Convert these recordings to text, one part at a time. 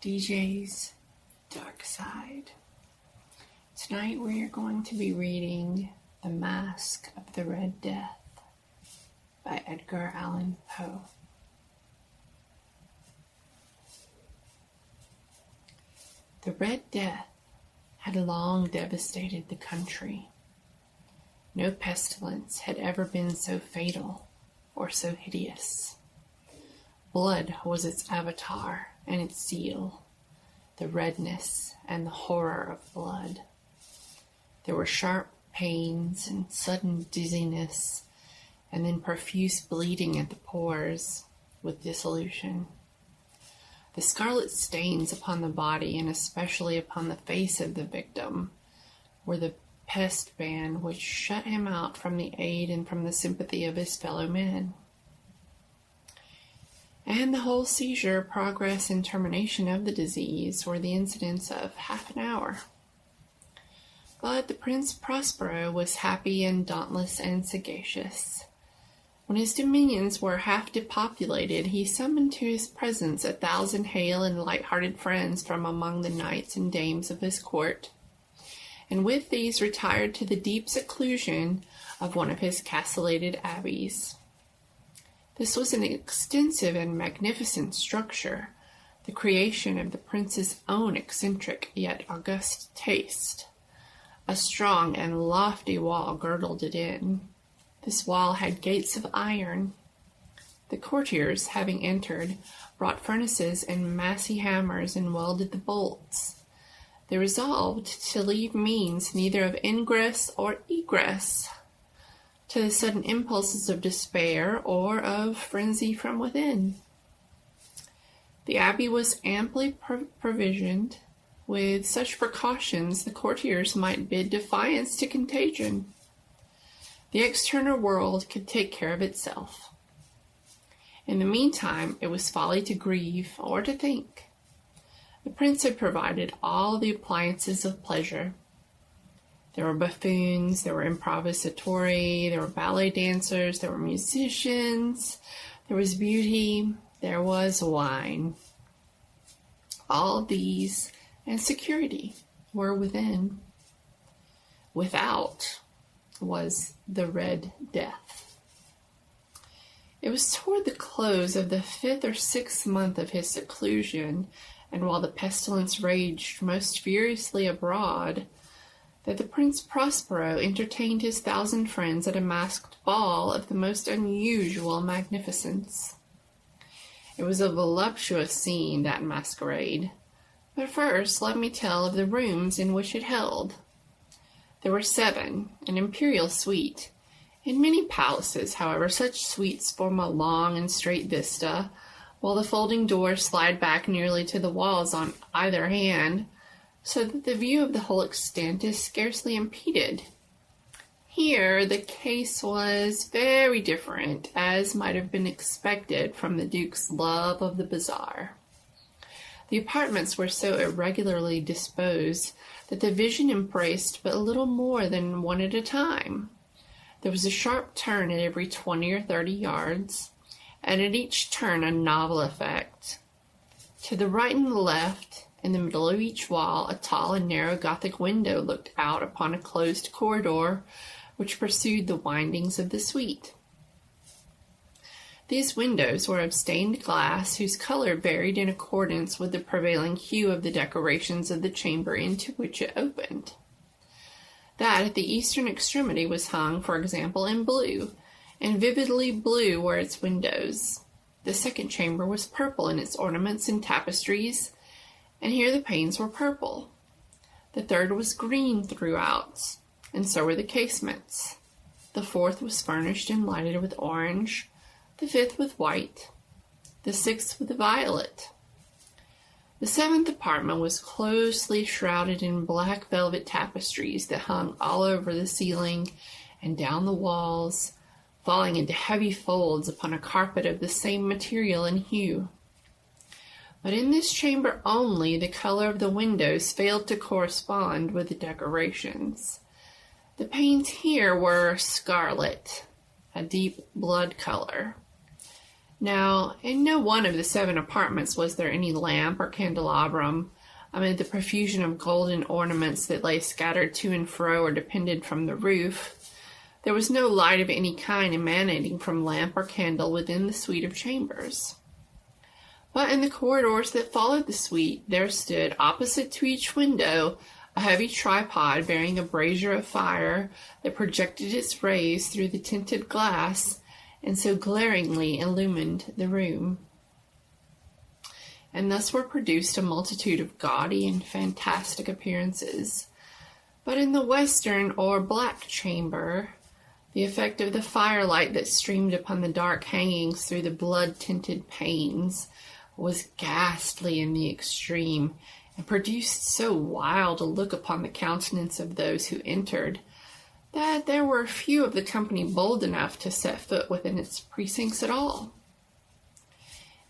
DJ's Darkside. Tonight we are going to be reading The Masque of the Red Death by Edgar Allan Poe. The Red Death had long devastated the country. No pestilence had ever been so fatal or so hideous. Blood was its avatar and its seal, the redness and the horror of blood. There were sharp pains and sudden dizziness, and then profuse bleeding at the pores with dissolution. The scarlet stains upon the body, and especially upon the face of the victim, were the pest ban which shut him out from the aid and from the sympathy of his fellow men. And the whole seizure, progress, and termination of the disease were the incidents of half an hour. But the Prince Prospero was happy and dauntless and sagacious. When his dominions were half depopulated, he summoned to his presence 1,000 hale and light-hearted friends from among the knights and dames of his court, and with these retired to the deep seclusion of one of his castellated abbeys. This was an extensive and magnificent structure, the creation of the prince's own eccentric yet august taste. A strong and lofty wall girdled it in. This wall had gates of iron. The courtiers, having entered, brought furnaces and massy hammers and welded the bolts. They resolved to leave means neither of ingress or egress to the sudden impulses of despair or of frenzy from within. The abbey was amply provisioned with such precautions the courtiers might bid defiance to contagion. The external world could take care of itself. In the meantime, it was folly to grieve or to think. The prince had provided all the appliances of pleasure. There were buffoons, there were improvisatori, there were ballet dancers, there were musicians, there was beauty, there was wine. All these and security were within. Without was the Red Death. It was toward the close of the 5th or 6th month of his seclusion, and while the pestilence raged most furiously abroad, that the Prince Prospero entertained his 1,000 friends at a masked ball of the most unusual magnificence. It was a voluptuous scene, that masquerade. But first let me tell of the rooms in which it held. There were 7, an imperial suite. In many palaces, however, such suites form a long and straight vista, while the folding doors slide back nearly to the walls on either hand, so that the view of the whole extent is scarcely impeded. Here the case was very different, as might have been expected from the Duke's love of the bizarre. The apartments were so irregularly disposed that the vision embraced but a little more than one at a time. There was a sharp turn at every 20 or 30 yards, and at each turn a novel effect. To the right and the left, in the middle of each wall, a tall and narrow Gothic window looked out upon a closed corridor which pursued the windings of the suite. These windows were of stained glass whose color varied in accordance with the prevailing hue of the decorations of the chamber into which it opened. That at the eastern extremity was hung, for example, in blue, and vividly blue were its windows. The second chamber was purple in its ornaments and tapestries, and here the panes were purple. The third was green throughout, and so were the casements. The fourth was furnished and lighted with orange, the fifth with white, the sixth with violet. The 7th apartment was closely shrouded in black velvet tapestries that hung all over the ceiling and down the walls, falling into heavy folds upon a carpet of the same material and hue. But in this chamber only the color of the windows failed to correspond with the decorations. The panes here were scarlet, a deep blood color. Now, in no one of the 7 apartments was there any lamp or candelabrum amid the profusion of golden ornaments that lay scattered to and fro or depended from the roof. There was no light of any kind emanating from lamp or candle within the suite of chambers. But in the corridors that followed the suite, there stood, opposite to each window, a heavy tripod bearing a brazier of fire that projected its rays through the tinted glass and so glaringly illumined the room. And thus were produced a multitude of gaudy and fantastic appearances. But in the western or black chamber, the effect of the firelight that streamed upon the dark hangings through the blood-tinted panes was ghastly in the extreme, and produced so wild a look upon the countenance of those who entered, that there were few of the company bold enough to set foot within its precincts at all.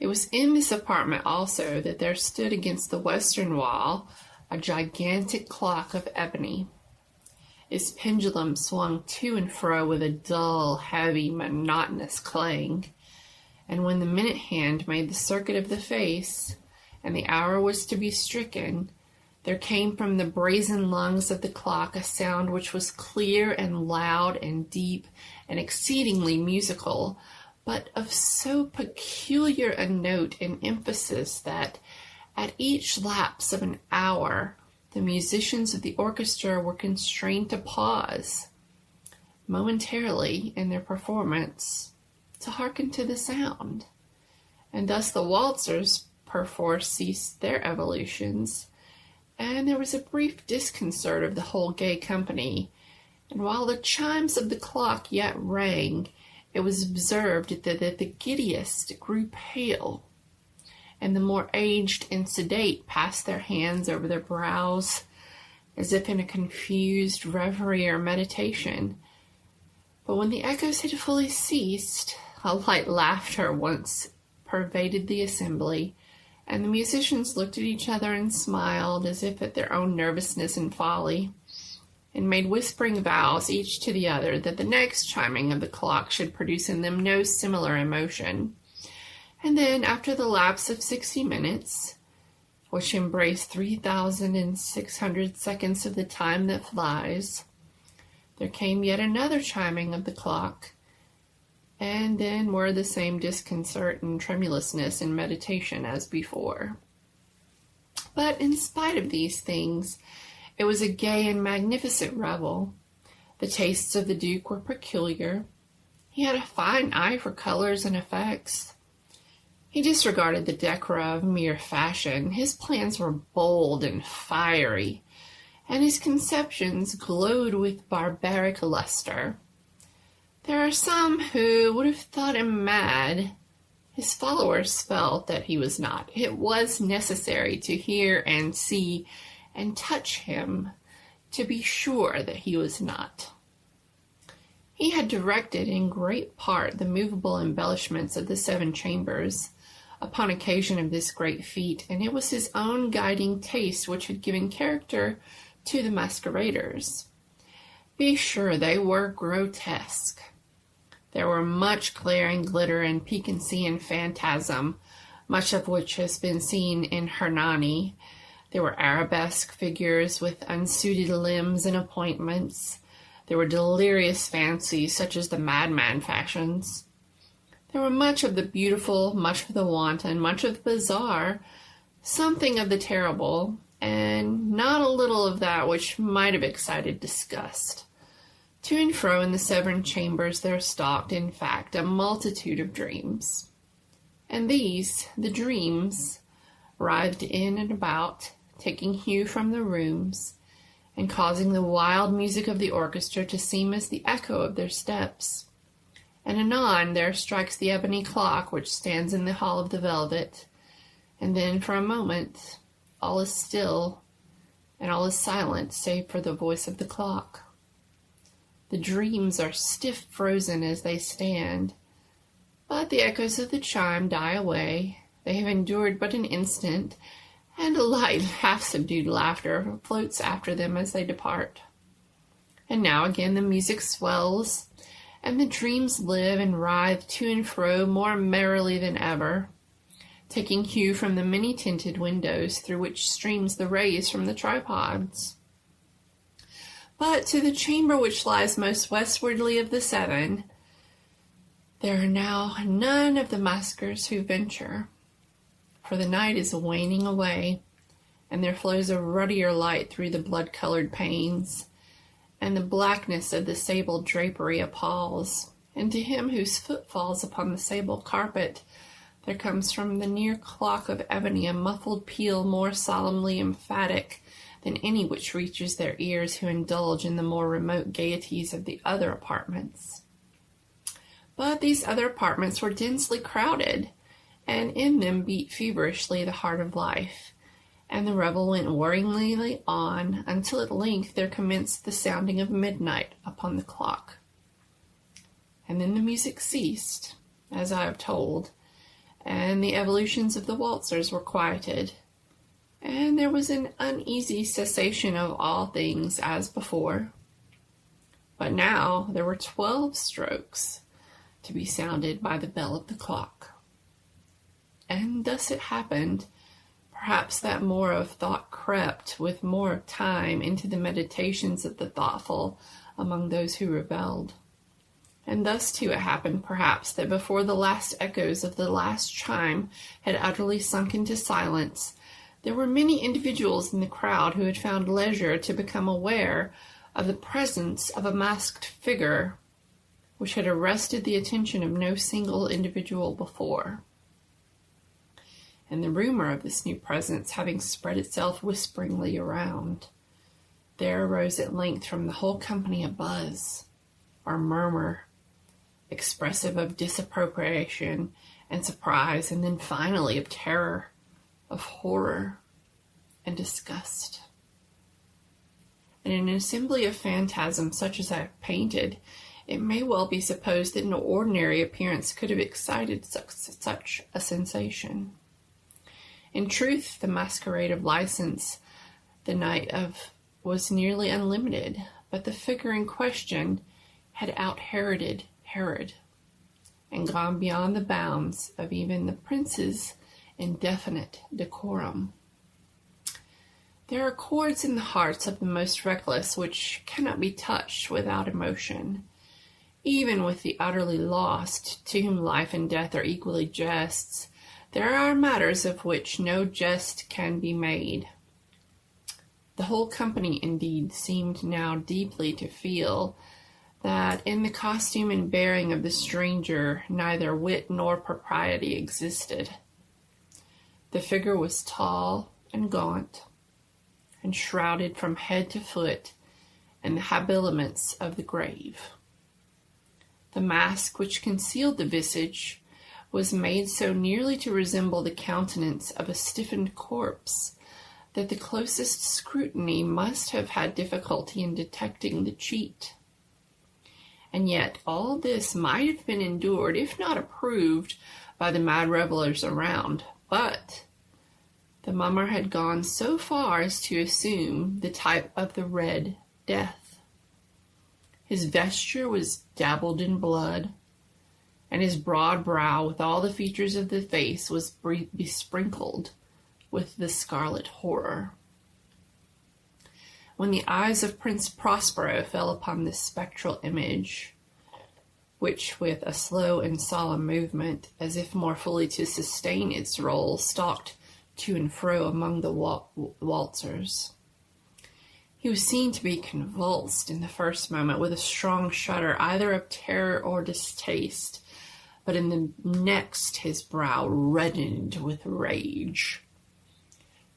It was in this apartment also that there stood against the western wall a gigantic clock of ebony. Its pendulum swung to and fro with a dull, heavy, monotonous clang, and when the minute hand made the circuit of the face, and the hour was to be stricken, there came from the brazen lungs of the clock a sound which was clear and loud and deep and exceedingly musical, but of so peculiar a note and emphasis that, at each lapse of an hour, the musicians of the orchestra were constrained to pause momentarily in their performance to hearken to the sound, and thus the waltzers perforce ceased their evolutions, and there was a brief disconcert of the whole gay company, and while the chimes of the clock yet rang, it was observed that the giddiest grew pale, and the more aged and sedate passed their hands over their brows, as if in a confused reverie or meditation. But when the echoes had fully ceased, a light laughter once pervaded the assembly, and the musicians looked at each other and smiled as if at their own nervousness and folly, and made whispering vows each to the other that the next chiming of the clock should produce in them no similar emotion. And then, after the lapse of 60 minutes, which embraced 3,600 seconds of the time that flies, there came yet another chiming of the clock, and then were the same disconcert and tremulousness and meditation as before. But in spite of these things, it was a gay and magnificent revel. The tastes of the Duke were peculiar. He had a fine eye for colors and effects. He disregarded the decora of mere fashion. His plans were bold and fiery, and his conceptions glowed with barbaric luster. There are some who would have thought him mad. His followers felt that he was not. It was necessary to hear and see and touch him to be sure that he was not. He had directed in great part the movable embellishments of the 7 chambers upon occasion of this great feat, and it was his own guiding taste which had given character to the masqueraders. Be sure they were grotesque. There were much glaring glitter and piquancy and phantasm, much of which has been seen in Hernani. There were arabesque figures with unsuited limbs and appointments. There were delirious fancies such as the madman fashions. There were much of the beautiful, much of the wanton, much of the bizarre, something of the terrible, and not a little of that which might have excited disgust. To and fro in the 7 chambers there stalked, in fact, a multitude of dreams. And these, the dreams, writhed in and about, taking hue from the rooms, and causing the wild music of the orchestra to seem as the echo of their steps. And anon there strikes the ebony clock which stands in the hall of the velvet, and then for a moment all is still, and all is silent save for the voice of the clock. The dreams are stiff frozen as they stand, but the echoes of the chime die away. They have endured but an instant, and a light, half-subdued laughter floats after them as they depart. And now again the music swells, and the dreams live and writhe to and fro more merrily than ever, taking hue from the many-tinted windows through which streams the rays from the tripods. But to the chamber which lies most westwardly of the seven, there are now none of the maskers who venture, for the night is waning away, and there flows a ruddier light through the blood-colored panes, and the blackness of the sable drapery appalls, and to him whose foot falls upon the sable carpet, there comes from the near clock of ebony a muffled peal more solemnly emphatic than any which reaches their ears who indulge in the more remote gaieties of the other apartments. But these other apartments were densely crowded, and in them beat feverishly the heart of life, and the revel went whirringly on until at length there commenced the sounding of midnight upon the clock. And then the music ceased, as I have told, and the evolutions of the waltzers were quieted, and there was an uneasy cessation of all things as before. But now there were 12 strokes to be sounded by the bell of the clock. And thus it happened, perhaps, that more of thought crept with more of time into the meditations of the thoughtful among those who rebelled. And thus too it happened, perhaps, that before the last echoes of the last chime had utterly sunk into silence, there were many individuals in the crowd who had found leisure to become aware of the presence of a masked figure which had arrested the attention of no single individual before. And the rumor of this new presence having spread itself whisperingly around, there arose at length from the whole company a buzz, or murmur, expressive of disapprobation and surprise, and then finally of terror, of horror, and disgust. And in an assembly of phantasms such as I have painted, it may well be supposed that no ordinary appearance could have excited such a sensation. In truth, the masquerade of license the night of was nearly unlimited, but the figure in question had out-Heroded Herod, and gone beyond the bounds of even the prince's indefinite decorum. There are chords in the hearts of the most reckless which cannot be touched without emotion, even with the utterly lost, to whom life and death are equally jests. There are matters of which no jest can be made. The whole company, indeed, seemed now deeply to feel that in the costume and bearing of the stranger neither wit nor propriety existed. The figure was tall and gaunt, and shrouded from head to foot in the habiliments of the grave. The mask which concealed the visage was made so nearly to resemble the countenance of a stiffened corpse that the closest scrutiny must have had difficulty in detecting the cheat. And yet all this might have been endured, if not approved, by the mad revelers around. But the mummer had gone so far as to assume the type of the Red Death. His vesture was dabbled in blood, and his broad brow, with all the features of the face, was besprinkled with the scarlet horror. When the eyes of Prince Prospero fell upon this spectral image, which with a slow and solemn movement, as if more fully to sustain its role, stalked to and fro among the waltzers, he was seen to be convulsed in the first moment with a strong shudder, either of terror or distaste, but in the next his brow reddened with rage.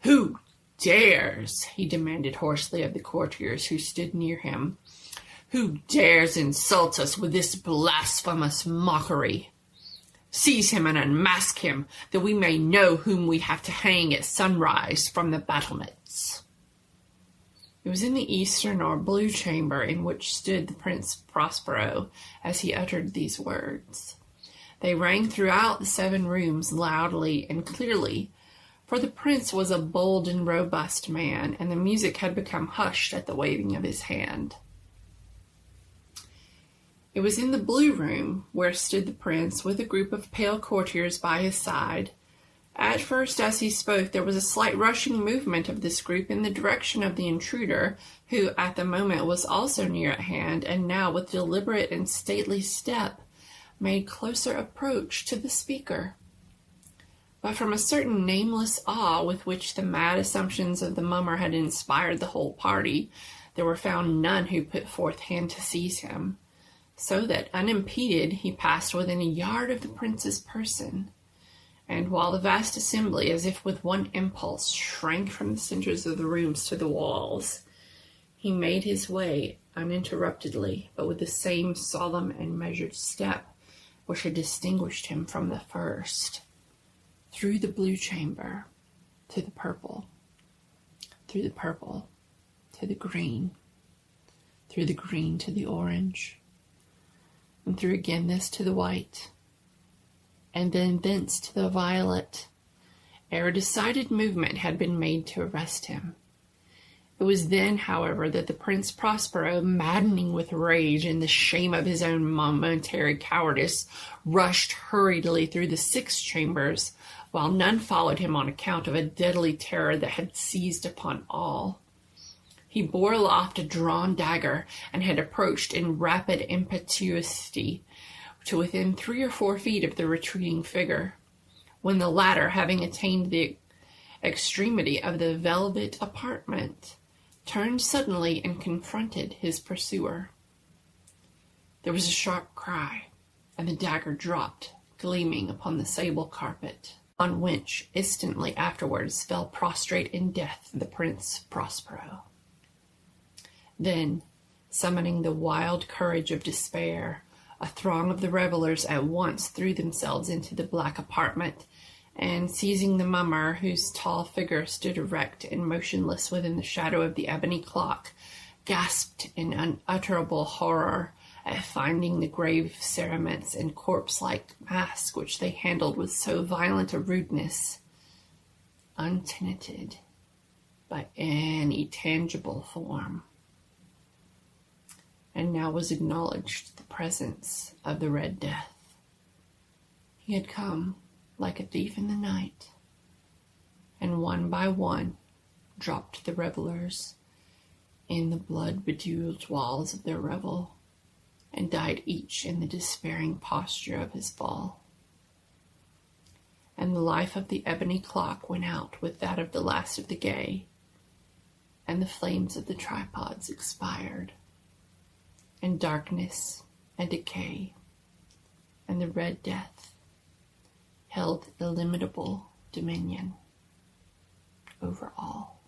"Who dares," he demanded hoarsely of the courtiers who stood near him, "who dares insult us with this blasphemous mockery? Seize him and unmask him, that we may know whom we have to hang at sunrise from the battlements." It was in the eastern or blue chamber in which stood the Prince Prospero as he uttered these words. They rang throughout the 7 rooms loudly and clearly, for the prince was a bold and robust man, and the music had become hushed at the waving of his hand. It was in the blue room where stood the prince with a group of pale courtiers by his side. At first, as he spoke, there was a slight rushing movement of this group in the direction of the intruder, who at the moment was also near at hand, and now with deliberate and stately step made closer approach to the speaker. But from a certain nameless awe with which the mad assumptions of the mummer had inspired the whole party, there were found none who put forth hand to seize him, so that unimpeded he passed within a yard of the prince's person. And while the vast assembly, as if with one impulse, shrank from the centers of the rooms to the walls, he made his way uninterruptedly, but with the same solemn and measured step which had distinguished him from the first, through the blue chamber to the purple, through the purple to the green, through the green to the orange, and through again this to the white, and then thence to the violet, ere a decided movement had been made to arrest him. It was then, however, that the Prince Prospero, maddening with rage and the shame of his own momentary cowardice, rushed hurriedly through the 6 chambers, while none followed him on account of a deadly terror that had seized upon all. He bore aloft a drawn dagger, and had approached in rapid impetuosity to within 3 or 4 feet of the retreating figure, when the latter, having attained the extremity of the velvet apartment, turned suddenly and confronted his pursuer. There was a sharp cry, and the dagger dropped, gleaming upon the sable carpet, on which instantly afterwards fell prostrate in death the Prince Prospero. Then, summoning the wild courage of despair, a throng of the revelers at once threw themselves into the black apartment, and seizing the mummer, whose tall figure stood erect and motionless within the shadow of the ebony clock, gasped in unutterable horror at finding the grave cerements and corpse-like mask which they handled with so violent a rudeness untenanted by any tangible form. And now was acknowledged the presence of the Red Death. He had come like a thief in the night, and one by one dropped the revelers in the blood-bedewed walls of their revel, and died each in the despairing posture of his fall. And the life of the ebony clock went out with that of the last of the gay, and the flames of the tripods expired, and darkness and decay and the Red Death held illimitable dominion over all.